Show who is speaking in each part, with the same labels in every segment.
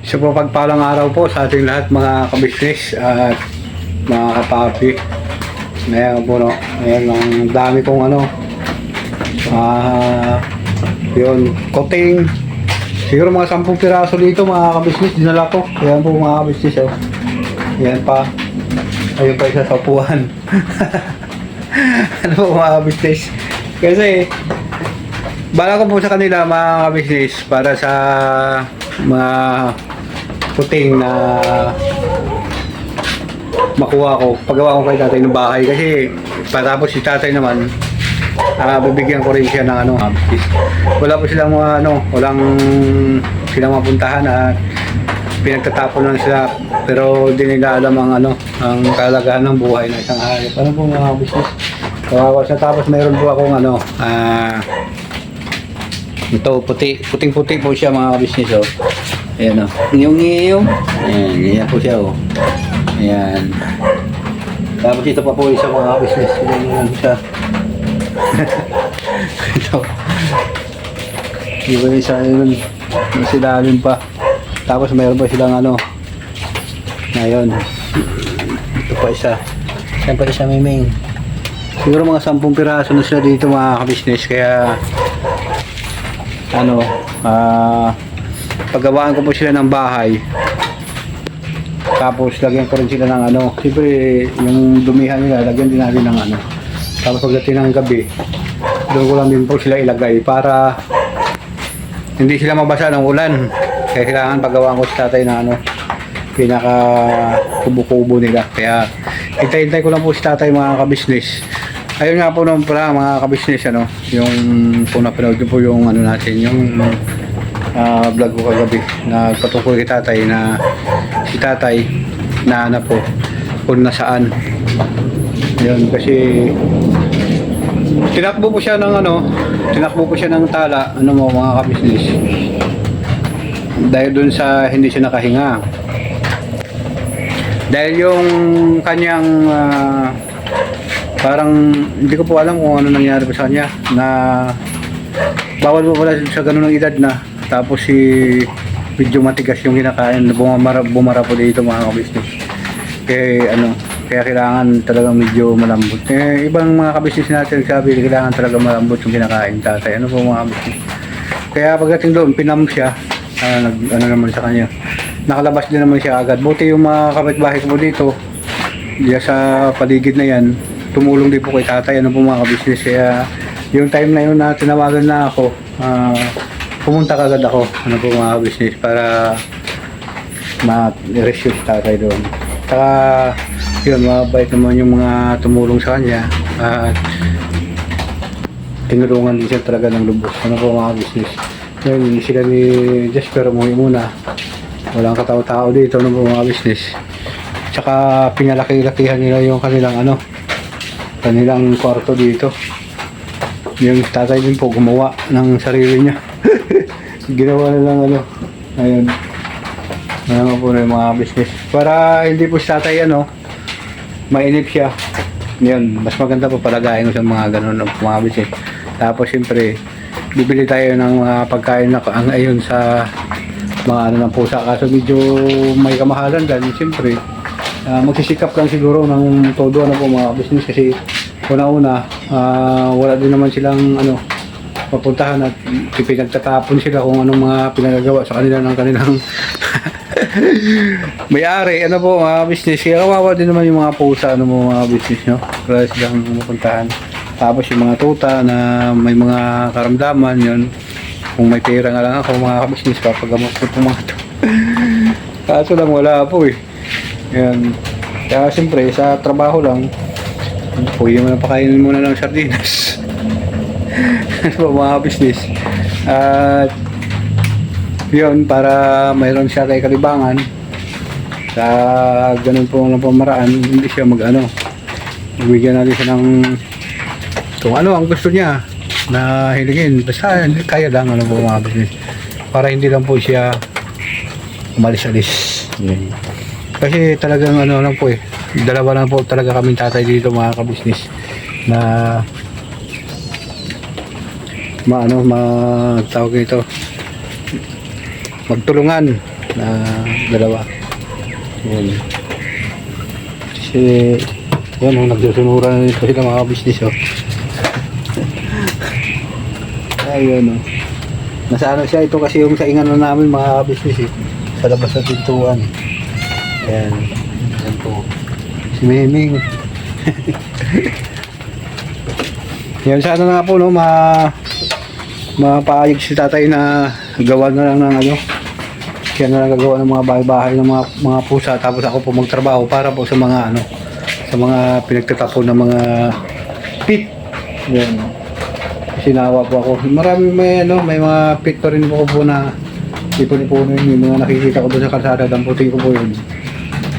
Speaker 1: So po pagpalang araw po sa ating lahat mga kabisnes at mga kapapi. Ngayon po no, ngayon ang dami kong ano, yun, coating. Siguro mga 10 piraso dito mga kabisnes, dinala ko. Ayan po mga kabisnes oh. Ayan pa. Ayun pa isa sa upuan. Ano po mga kabisnes? Kasi bala ko po sa kanila mga kabisnes para sa mga puting na makuha ko paggawa ko kay tatay ng bahay kasi patapos si tatay naman bibigyan ko rin siya ng ano wala po silang walang silang mapuntahan at pinagtatapon lang sila pero hindi nila alam ang kalagahan ng buhay ng isang hayop. Ano po mga business kawawa sa tapos mayroon po akong ito puting-puti po siya mga business oh. Ayan o. Ngiyong. Ayan po siya o. Ayan. Tapos ito pa po isa mga business. Ayan siya. Ito. Iba isa yun. Silalim pa. Tapos mayroon pa silang ngayon. Ito pa isa. Ayan pa isa miming. Siguro mga 10 piraso na sila dito mga business. Kaya paggawaan ko po sila ng bahay tapos lagyan ko rin sila ng siyempre yung dumihan nila lagyan din natin ng tapos pagdating ng gabi doon ko lang din po sila ilagay para hindi sila mabasa ng ulan kaya kailangan paggawaan ko sa tatay na pinaka kubo-kubo nila kaya hintay-hintay ko lang po si tatay mga kabisnes. Ayun nga po naman pala mga kabisnes yung kung napanood ko po yung natin yung vlog ko kagabi na patungkol kay tatay na si tatay na po kung nasaan yun kasi tinakbo po siya ng tala mga kabisnes dahil dun sa hindi siya nakahinga dahil yung kanyang parang hindi ko po alam kung ano nangyari po sa kanya na bawal po pala sa ganun ng edad na tapos medyo matigas yung kinakain na bumara po dito mga kabisnes kaya kailangan talaga medyo malambot ibang mga kabisnes natin sabi kailangan talaga malambot yung kinakain tatay po mga kabisnes kaya pagdating doon pinam siya naman sa kanya nakalabas din naman siya agad buti yung mga kapitbahay ko dito diya sa paligid na yan tumulong din po kay tatay po mga kabisnes kaya yung time na yun na tinawagan na ako pumunta kagad ako po mga business para ma-rescue si tatay doon. Saka yun mabait naman yung mga tumulong sa kanya at tinulungan din siya talaga ng lubos po mga business. Yun sila ni Jasper muna walang katao-tao dito po mga business. Tsaka pinalaki-lakihan nila yung kanilang kanilang kwarto dito. Yung tatay din po gumawa ng sarili niya. Ginawa nilang ayun po na yung mga business para hindi po sa tatay mainip siya yun mas maganda po palagayin ko sa mga ganun mga business tapos siyempre bibili tayo ng mga pagkain na ayun sa mga ng pusa kaso medyo may kamahalan dahil siyempre magsisikap lang siguro ng todo po mga business kasi una-una wala din naman silang papuntahan at pinagtatapon sila kung anong mga pinagagawa sa kanila ng kanilang may-ari po mga business kaya kawawa din naman yung mga pusa mga business nyo kaya silang mapuntahan tapos yung mga tuta na may mga karamdaman yun kung may pera nga lang ako mga business papagamot ko itong mga to kaso lang wala po yan kaya siyempre sa trabaho lang pwede mo na pakainin muna ng sardinas mga business at yun para mayroon siya kay kalibangan sa ganun po ng pamaraan hindi siya bigyan natin siya ng kung ang gusto niya na hilingin basta hindi kaya lang po mga business para hindi lang po siya umalis-alis kasi talagang lang po dalawa lang po talaga kaming tatay dito mga kabisnes na tawag ito magtulungan na dalawa. Yan. Kasi, yan o, nagsusunuran na ito sila mga business o. Ayun o. Nasa ano siya, ito kasi yung saingan na namin mga business eh. Sa labas ng pintuan. Yan. Yan po. Si Miming. Yan, sana nga po no, mapayag si tatay na gawa na lang ng ano. Siya na lang gagawa ng mga bahay-bahay ng mga pusa, tapos ako po magtrabaho para po sa mga ano, sa mga pinagtatapon ng mga pit. Yan. Sinawa po ako. Marami may ano, may mga pit pa rin po na ipon-ipunin, yung mga nakikita ko doon sa kalsada, damputin ko po yun.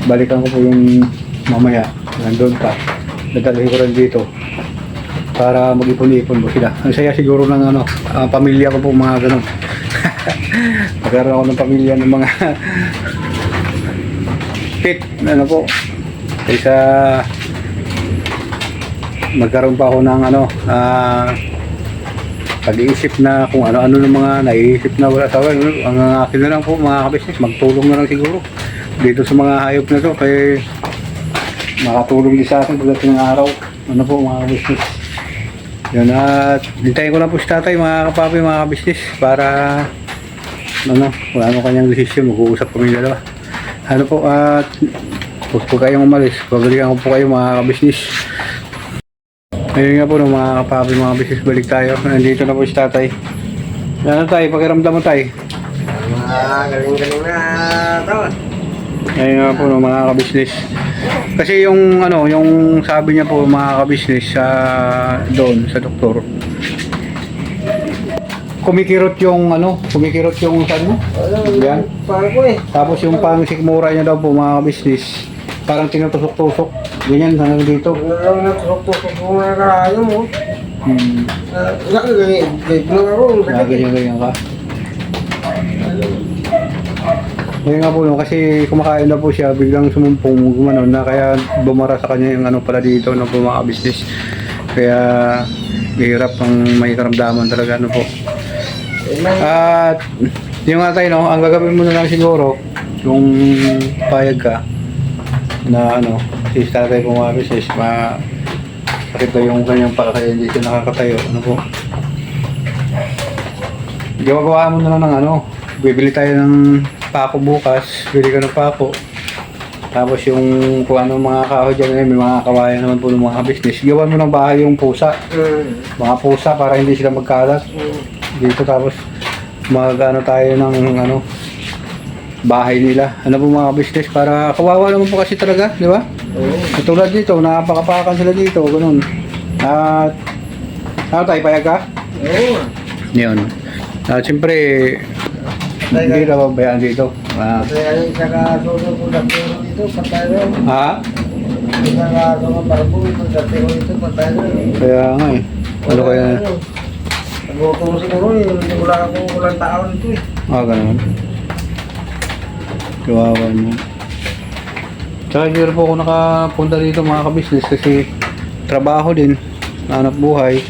Speaker 1: Balikan ko po yung mamaya, nandun pa. Dadalhin ko rin dito para mag-ipon-ipon po sila. Ang saya siguro ng ano, pamilya ko po mga ganun. Magkaroon ako ng pamilya ng mga pit, ano po, kaysa magkaroon pa ako ng ano, pag-iisip na kung ano-ano ng mga naiisip na wala sa akin. Ang akin na lang po mga kabisnes, magtulong na lang siguro dito sa mga hayop na to, kaya makatulong din sa akin pagdating ng araw. Ano po mga kabisnes. Yun, at hintayin ko lang po si tatay mga kapapi, mga kabisnes, para ano, wala ano kanyang desisyon, mag-uusap kami dalawa. Ano po, at huwag po kayong umalis, pabalikan ko po kayo mga kabisnes. Ayun nga po no, mga kapapi, mga kabisnes, balik tayo. Nandito na po si tatay. Ano tayo, pakiramdam mo tayo?
Speaker 2: Galing-galing na ito.
Speaker 1: Ayun nga po no, mga kabisnes. Kasi yung ano, yung sabi niya po mga kabisnes sa doon sa doktor, kumikirot yung ano, kumikirot yung saan mo? Yan.
Speaker 2: Parang ko eh.
Speaker 1: Tapos yung pang sikmura niya daw po mga kabisnes, parang tinutusok-tusok. Ganyan, hanggang dito.
Speaker 2: Ang natusok-tusok mo na kaya mo. Gagawin ako.
Speaker 1: Ganyan ka. Ngayon nga po no, kasi kumakain na po siya, biglang sumumpong gumano na, kaya bumara sa kanya yung ano pala dito no, po mga business. Kaya hirap ang may karamdaman talaga ano po. At yung nga tayo no, ang gagawin mo na lang siguro kung payag ka na ano, si tatay po mga business, sakit yung kanyang paa kaya hindi siya nakakatayo ano po. Gawa mo na lang ng ano, bibili tayo ng pako bukas, bili ka ng pako. Tapos yung kung ano mga kahoy dyan, may mga kawayan naman po ng mga business. Gawan mo ng bahay yung pusa. Mga pusa para hindi sila magkalat. Dito tapos mag-ano tayo ng ano, bahay nila. Ano po mga business para kawawa naman po kasi talaga, di ba? Katulad dito, napakapakan sila dito, ganun. At ano tayo, payag ka?
Speaker 2: Oo.
Speaker 1: Yun. At siyempre, hindi na babayaan dito.
Speaker 2: Kaya isa ka susunod ko dati dito, patay rin.
Speaker 1: Ha?
Speaker 2: Isa ka susunod barbo, dati ko dito, patay rin.
Speaker 1: Kaya nga eh. Ano kaya?
Speaker 2: Nagutong siguro eh, hindi wala akong walang tao dito eh.
Speaker 1: Ganun. Kawawa mo. Tsaka hindi po ako nakapunta dito mga kabisnes kasi trabaho din, hanap buhay.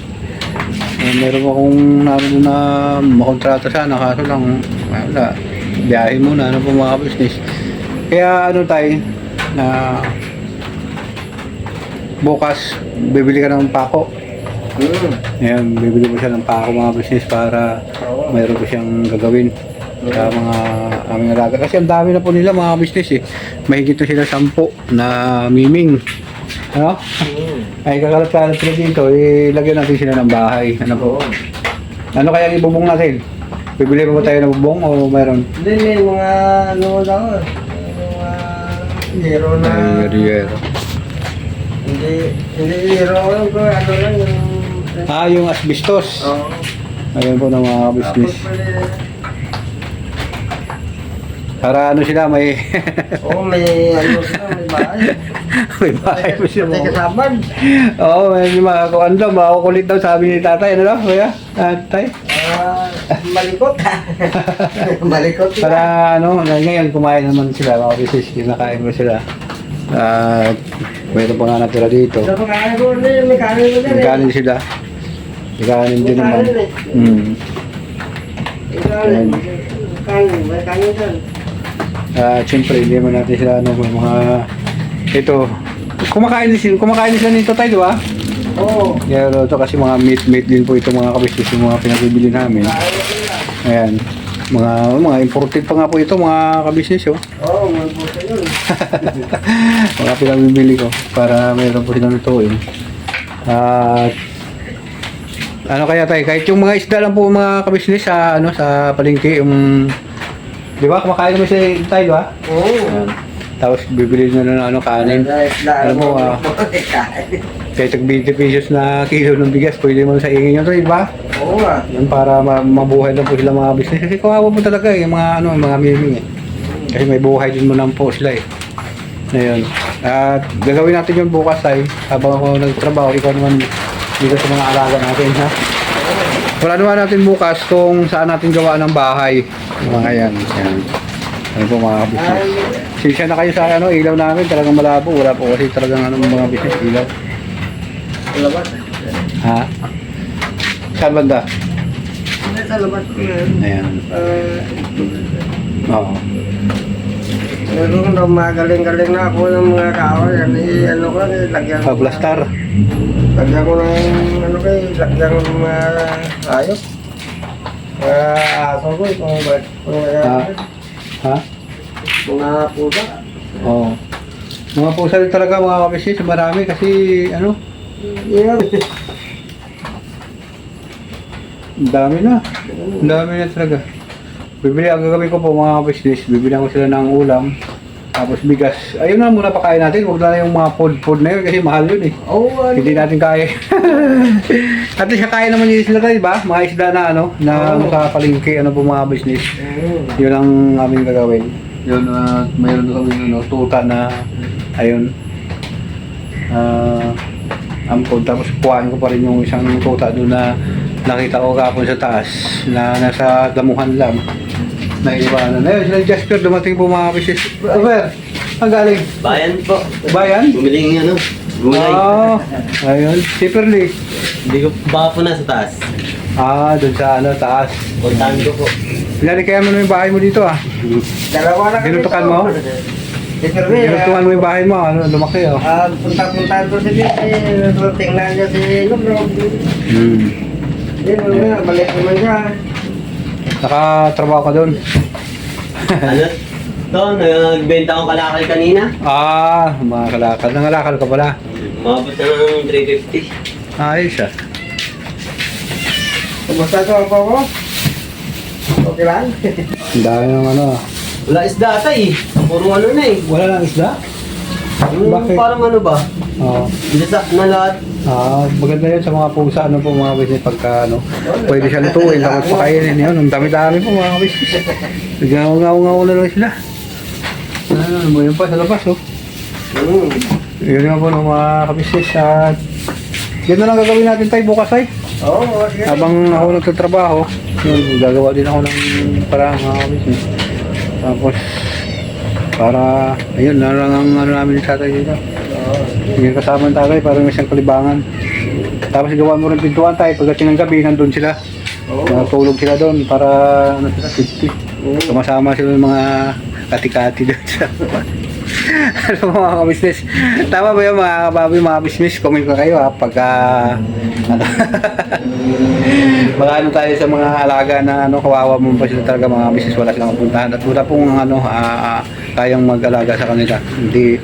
Speaker 1: Meron akong naroon na makontrata sana, kaso lang wala, biyahe muna, ano po mga business. Kaya ano tayo, na bukas bibili ka ng pako. Ayan, bibili mo siya ng pako mga business para mayroon ko siyang gagawin sa mga aming alaga. Kasi ang dami na po nila mga business eh. Mahigit na sila 10 na miming. Ano? Ay kakalat-kalat sila dito, ilagyan natin sila ng bahay. Ano po? Ano kaya ibubong natin? Bibili pa ba tayo ng bubong o mayroon?
Speaker 2: Hindi, may mga ano daw eh. Mga hero na...
Speaker 1: Yero.
Speaker 2: Hindi hero lang ko, ano lang yung...
Speaker 1: Yung asbestos.
Speaker 2: Oo.
Speaker 1: Ayun po ng mga business. Para ano sila, may...
Speaker 2: may ano sila, may bahay.
Speaker 1: may bahay po siya.
Speaker 2: May kasabad.
Speaker 1: Oo, may makakuan daw, makukulit daw sabi ni tatay. Ano daw, kuya? Tay?
Speaker 2: Malikot. Malikot sila.
Speaker 1: Para ano, ngayon kumain naman sila, mga business, kinakain mo sila. At mayroon pa nga natira dito.
Speaker 2: Sa pagkain ko rin, may kanin mo dyan
Speaker 1: May kanin sila. May kanin din naman.
Speaker 2: May kanin dyan.
Speaker 1: At siyempre, hindi naman natin sila ano, may mga ito. Kumakain sila nito tayo, di ba?
Speaker 2: Oo.
Speaker 1: Pero ito kasi mga meat din po ito mga kabisnes yung mga pinagbibili namin. Ayan. Mga imported pa nga po ito mga kabisnes oh.
Speaker 2: Oo, magbuta yun.
Speaker 1: Mga pinagbibili ko para mayroon po silang lutuin. At ano kaya tayo, kahit yung mga isda lang po mga kabisnes sa ano sa palengke yung di ba kumakain naman sila tayo, di ba?
Speaker 2: Oo.
Speaker 1: Ayan. Tapos bibili na ng ano kanin. Alam mo kahit tag 20 pesos na kilo ng bigas, pwede mo sa ingin nyo to, di ba?
Speaker 2: Oo nga.
Speaker 1: Yan para mabuhay lang po sila mga business. Kasi kawawa po talaga yung mga ano, mga miming eh. Kasi may buhay din mo lang po sila eh. Ngayon. At gagawin natin yun bukas ay habang ako nagtrabaho, ikaw naman dito sa mga alaga natin ha. Wala naman natin bukas kung saan natin gawa ng bahay. Mga yan. Yan. Ano po mga business. Sisya na kayo sa ano, ilaw namin talagang malabo. Wala po kasi talagang ano, mga business ilaw.
Speaker 2: Labas.
Speaker 1: Ha? Saan banda?
Speaker 2: Sa labas ko yan.
Speaker 1: Ayan. Oo.
Speaker 2: Pero kung magaling-galing na ako ng mga kahoy, ano ko, lagyan ko.
Speaker 1: Paglastar.
Speaker 2: Lagyan ko ng, ano kayo, lagyan ko ng mga ayos. Mga aso ko,
Speaker 1: Ha?
Speaker 2: mga pusa.
Speaker 1: Oo. Mga pusa rin talaga mga kabisnes, marami kasi ano,
Speaker 2: Yan.
Speaker 1: ang dami na. Ang dami na talaga. Ang gagawin ko po mga kabisnes, bibilihan ko sila ng ulam, tapos bigas. Ayun na muna pakain natin, huwag na yung mga food na yun kasi mahal yun eh.
Speaker 2: Oo, ano.
Speaker 1: Hindi natin kaya. At least kaya naman yung isla tayo, ba? Mga isda na ano, na sa palengke, ano po mga business. Yun ang aming gagawin. Yun, mayroon na kami ano, tuta na, ayun, ampon. Tapos kuhain ko pa rin yung isang tuta doon na nakita ko kapon sa taas, na nasa damuhan lang. Naiiwanan. Ayun, sila Jasper, dumating po mga business. Over, ang galing.
Speaker 3: Bayan po.
Speaker 1: Bayan?
Speaker 3: Bumili ng ano, gulay.
Speaker 1: Oh, ayun. Separately.
Speaker 3: Hindi ko baka po nasa taas.
Speaker 1: Doon sa ano, taas.
Speaker 3: Puntahan ko po.
Speaker 1: Pinali kaya mo na yung bahay mo dito ah.
Speaker 2: Dalawa na kami.
Speaker 1: Binutukan mo?
Speaker 2: Interview.
Speaker 1: Binutukan mo yung bahay mo, ano, lumaki oh.
Speaker 2: Punta-puntahan ko si Bill, tingnan niya si Lubro. Yun, balik naman siya.
Speaker 1: Nakatrabaho ka doon.
Speaker 3: Ano? To, nagbenta akong kalakal kanina.
Speaker 1: Mga kalakal. Nangalakal ka pala.
Speaker 3: Mabot na ng 350.
Speaker 1: Ayos ah.
Speaker 2: Kumusta sa ako ko? Okay lang?
Speaker 1: Ang dami ng ano ah.
Speaker 3: Wala isda ata eh. Puro ano na eh.
Speaker 1: Wala lang isda?
Speaker 3: Yung
Speaker 1: Bakit?
Speaker 3: parang ano ba?
Speaker 1: Oo.
Speaker 3: Bisa na lahat.
Speaker 1: Maganda yan sa mga pusa, ano po mga business pagka ano, pwede siya lutuin, tapos pakainin yun. Ang dami-dami po mga business. Ngaw-ngaw na lang sila. Ano mo yun pa sa labas oh. Yun nga po ng mga kabisnes at yun na lang gagawin natin tayo bukas ay.
Speaker 2: Oo, sige.
Speaker 1: Habang ako nagtatrabaho, yun, gagawa din ako ng parang mga kabisnes. Tapos, para, ayun, na lang ang ano namin sa tatay dito. Yung kasama ng tatay, parang may isang kalibangan. Tapos gawa mo rin pintuan tayo, pagdating ng gabi, nandun sila. Natulog sila doon para, ano sila, 50. Sumasama sila ng mga kati-kati doon sa ano mga kabisnes. Tama ba yun mga kababoy, mga business? Comment ko kayo ha, pagka ano, mga ano tayo sa mga alaga na ano, kawawa mo pa sila talaga mga business, wala silang puntahan at wala pong ano, kayang mag-alaga sa kanila. Hindi,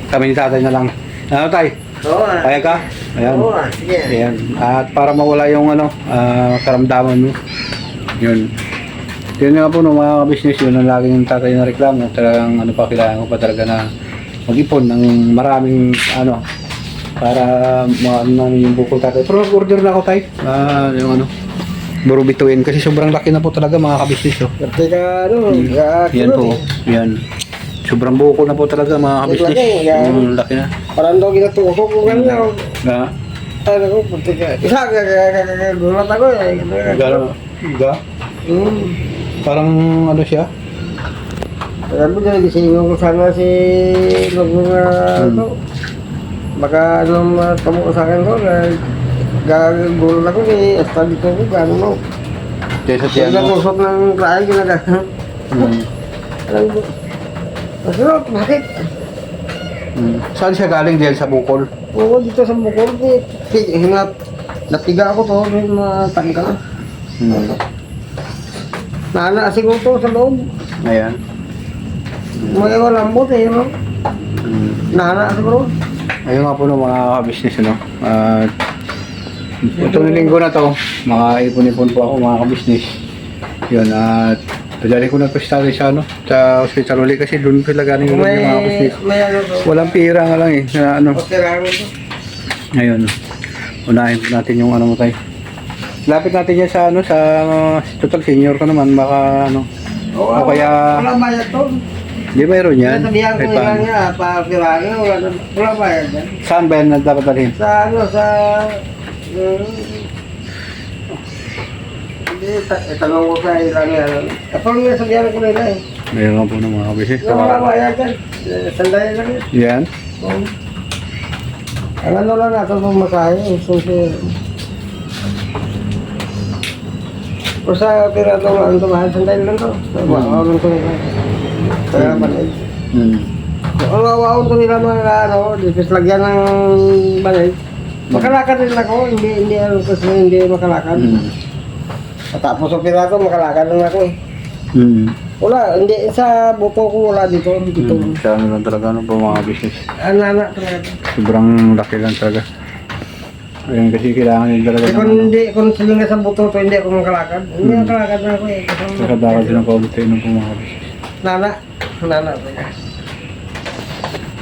Speaker 1: kami ni tatay na lang. Ano tayo?
Speaker 2: Oo.
Speaker 1: Kaya ka? Ayan.
Speaker 2: Oo, sige.
Speaker 1: Ayan. At para mawala yung ano, karamdaman mo. Yun. Yun nga po no, mga business, yun ang laging tatay na reklamo. Talagang ano pa, kailangan ko pa talaga na mag-ipon ng maraming ano para maano namin yung bukol tatay. Pero order na ako tayo. Yung ano, burubituin kasi sobrang laki na po talaga mga kabisnes. Oh.
Speaker 2: Kasi ka, ano,
Speaker 1: Yan po. Yan. Sobrang bukol na po talaga mga kabisnes.
Speaker 2: Laki, yan.
Speaker 1: Laki na.
Speaker 2: parang daw ginatusok ko ganyan.
Speaker 1: Na?
Speaker 2: Ano ko, punti ka. Isa, gulat ako eh.
Speaker 1: Gano'n? Ga? Parang ano siya?
Speaker 2: Alam mo dyan, gisingin ko sana si Lugong ano. Baka ano matamo ko sa akin ko, gagulong ako ni hasta dito ko, gano'n mo.
Speaker 1: Kesa
Speaker 2: Kaya
Speaker 1: siya ano?
Speaker 2: natusok ng klase, ginagano. Alam mo, Masarap, bakit?
Speaker 1: Saan siya galing diyan sa Bukol?
Speaker 2: Oo, dito sa Bukol, natiga ako to, may matanggal. Nana, siguro to sa loob.
Speaker 1: Ayan.
Speaker 2: May lambot eh, no? Nana, siguro.
Speaker 1: Ayun nga po ng mga kabisnes, ano. At itong linggo na to, makaipon-ipon po ako mga kabisnes. Yun, at padali ko na po sa ano, sa hospital ulit kasi doon sila galing yung mga kabisnes.
Speaker 2: May ano to.
Speaker 1: Walang pira nga lang eh, na ano.
Speaker 2: Okay lang ito.
Speaker 1: Ngayon, unahin po natin yung ano mo tayo. Lapit natin yan sa ano, sa total senior ka naman, baka ano.
Speaker 2: Oo,
Speaker 1: O kaya-
Speaker 2: wala bayad to.
Speaker 1: Di mayroon yan.
Speaker 2: Sabihan ko
Speaker 1: Kahit
Speaker 2: nila
Speaker 1: paano.
Speaker 2: nga, pa-kirangin, wala bayad yan.
Speaker 1: Saan ba yan na dapat dalhin?
Speaker 2: Sa ano, sa... Hindi, tanong ko sa ilang yan. Kapag nga sabihan ko nila eh.
Speaker 1: Mayroon nga po ng mga kabisnes.
Speaker 2: Wala bayad yan. Sandali lang yan.
Speaker 1: Yan.
Speaker 2: Oo. Ang ano lang natin itong masahe, susi. O sa pira ito, ang tumahan, sandali lang ito. Mawawan ko nila. Kaya banay. Ang wawawan ko nila mga ano, dipis lagyan ng banay. Makalakad din ako, hindi ano kasi hindi makalakad. Tapos sa pira ito, makalakad lang ako eh. Wala, hindi sa buto ko wala dito. Dito.
Speaker 1: Sa ano lang talaga, ano po mga business.
Speaker 2: Anak talaga.
Speaker 1: Sobrang laki lang talaga. Ayun kasi kailangan din talaga.
Speaker 2: Kung hindi, kung silinga sa buto to, hindi ako makalakad. Hindi makalakad na ako eh.
Speaker 1: Nakadakal din ang kaunti ng po mga business.
Speaker 2: Nana.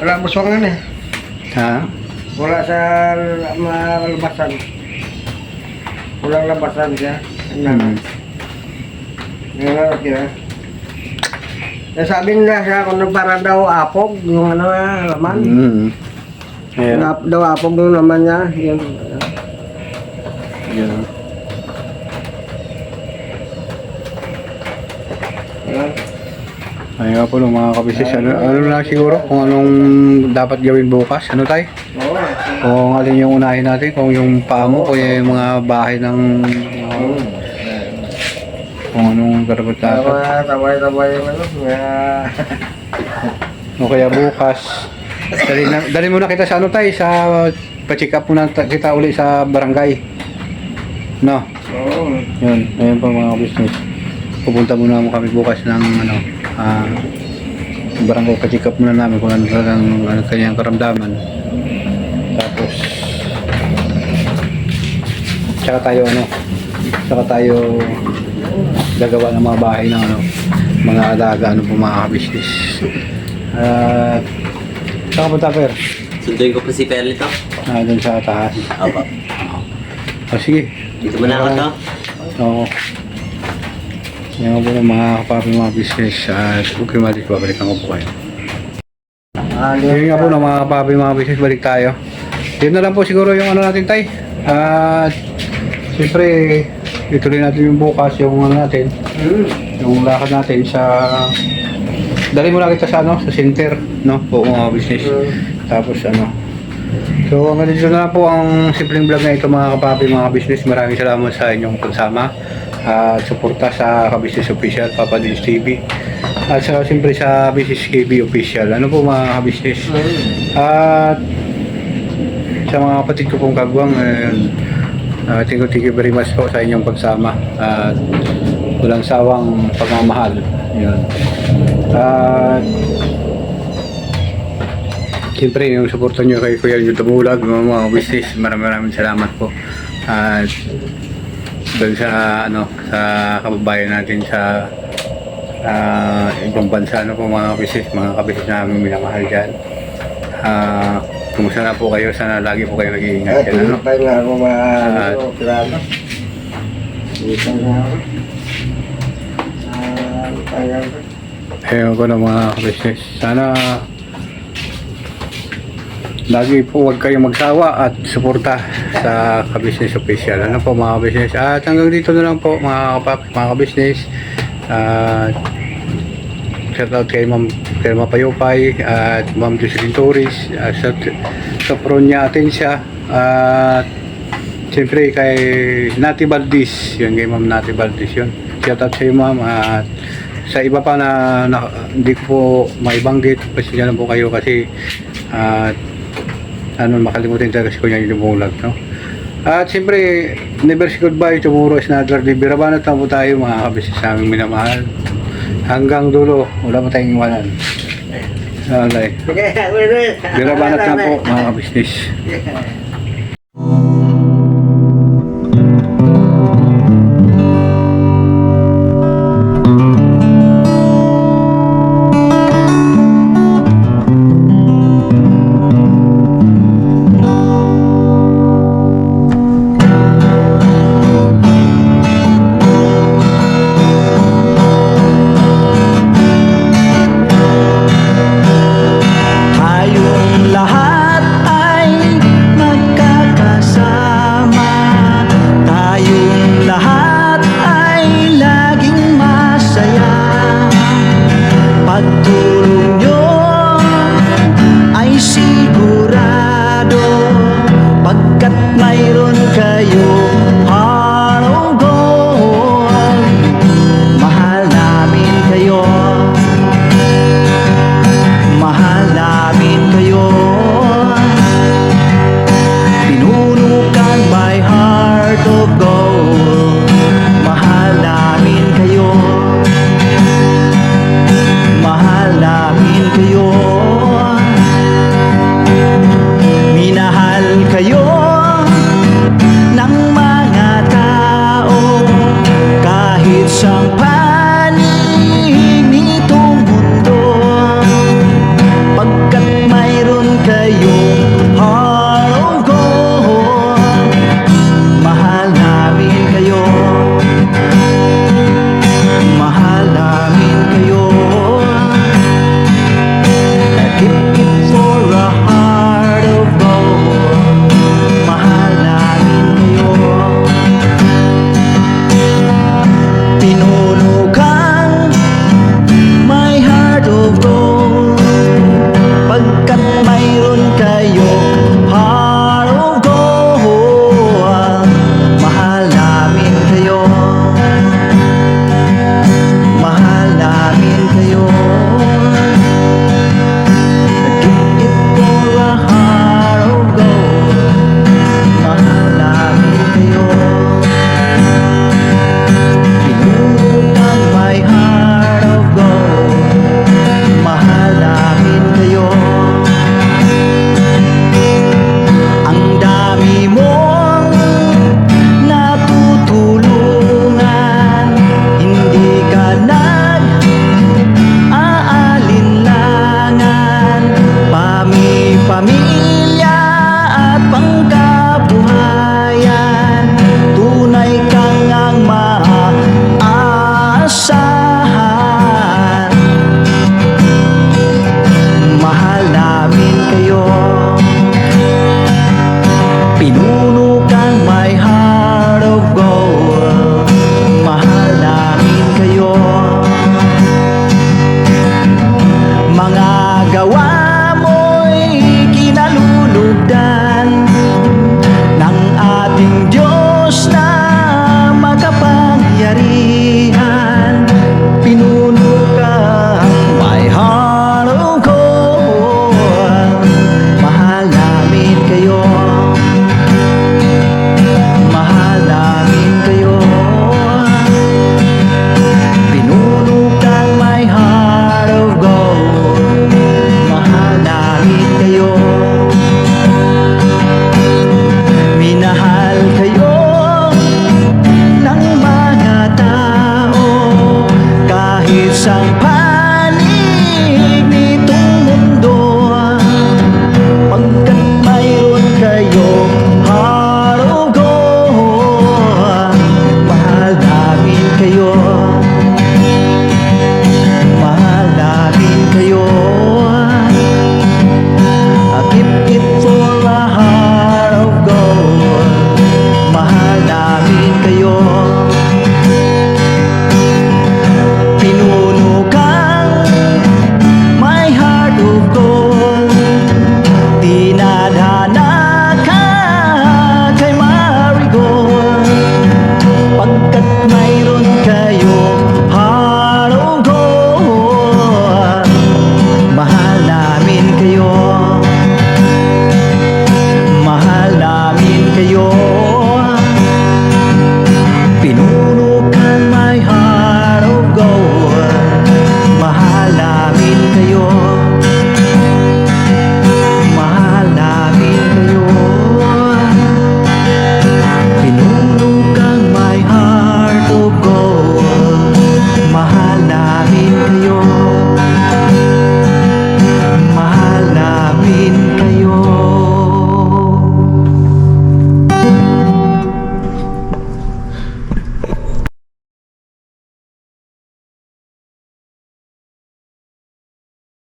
Speaker 2: Wala buswangan eh.
Speaker 1: Ha?
Speaker 2: Wala sa malabasan. Walang labasan siya. Nana. Nana kira. Sabi nila siya kung para daw apog, yung ano laman.
Speaker 1: Ayan.
Speaker 2: Daw apog yung laman niya. Yung,
Speaker 1: Ayan. Ayun nga po ng mga kabisnes. Ano lang siguro kung anong dapat gawin bukas. Ano tayo?
Speaker 2: Oo.
Speaker 1: Kung alin yung unahin natin. Kung yung pamo o yung mga bahay ng kung anong karapat dapat.
Speaker 2: Tabay yung ano.
Speaker 1: O kaya bukas. Dali muna kita sa ano tayo. Sa pa-check up muna kita uli sa barangay. No?
Speaker 2: Oo.
Speaker 1: Yun. Ayun po mga business. Pupunta muna mo kami bukas ng ano. Barangay pa-check up muna namin kung ano talagang ano kanyang karamdaman. Tapos tsaka tayo gagawa ng mga bahay ng ano, mga alaga ano po mga business. Saka po taper?
Speaker 3: Sunduin ko pa si Perlito.
Speaker 1: Doon sa taas.
Speaker 3: Opo.
Speaker 1: Sige.
Speaker 3: Dito mo na ako to.
Speaker 1: Oo. Yan po ng mga kapapi mga business at huwag kayo malis, babalikan ko po kayo. Yun nga po ng mga kapapi mga business, balik tayo. Yun na lang po siguro yung ano natin tay. At siyempre ituloy natin yung bukas yung ano natin, yung lakad natin sa dali muna kita sa ano, sa center, no? Po mga business. Tapos ano. So hanggang dito na po ang simpleng vlog na ito mga kapapi mga business. Maraming salamat sa inyong pagsama at suporta sa Kabisnes Official, Papa Dins TV. At siyempre sa Business KB Official. Ano po mga kabisnes? At sa mga kapatid ko pong kagwang, thank you very much po sa inyong pagsama at walang sawang pagmamahal. Yun. At siyempre yung suporta nyo kay Kuya Jun Tabulag, mga business, maraming salamat po. At doon sa ano, sa kababayan natin sa ibang bansa, ano po mga business, mga kabisnes namin minamahal dyan. Kumusta na po kayo? Sana lagi po kayo nag-iingat yan, ano?
Speaker 2: Tayo nga ako kirano. Dito nga ako.
Speaker 1: Ayun ko na mga kabisnes. Sana lagi po huwag kayong magsawa at suporta sa Kabisnes Official. Ano po mga kabisnes? At hanggang dito na lang po mga kabisnes. Shoutout kay Ma'am Kerma Payopay at Ma'am Jocelyn Torres sa Pronya Atensya at siyempre kay Nati Valdez, yun kay Ma'am Nati Valdez yun. Shoutout sa iyo ma'am at Sa iba pa na hindi ko po maibanggit, pasensya na po kayo kasi makalimutin talaga si Kuya yung bumulag, no? At siyempre, never say goodbye, tomorrow is another day. Birabanat lang po tayo mga kabisnes sa aming minamahal. Hanggang dulo, wala pa tayong iwanan. Alay.
Speaker 2: Sige,
Speaker 1: Birabanat lang po mga kabisnes.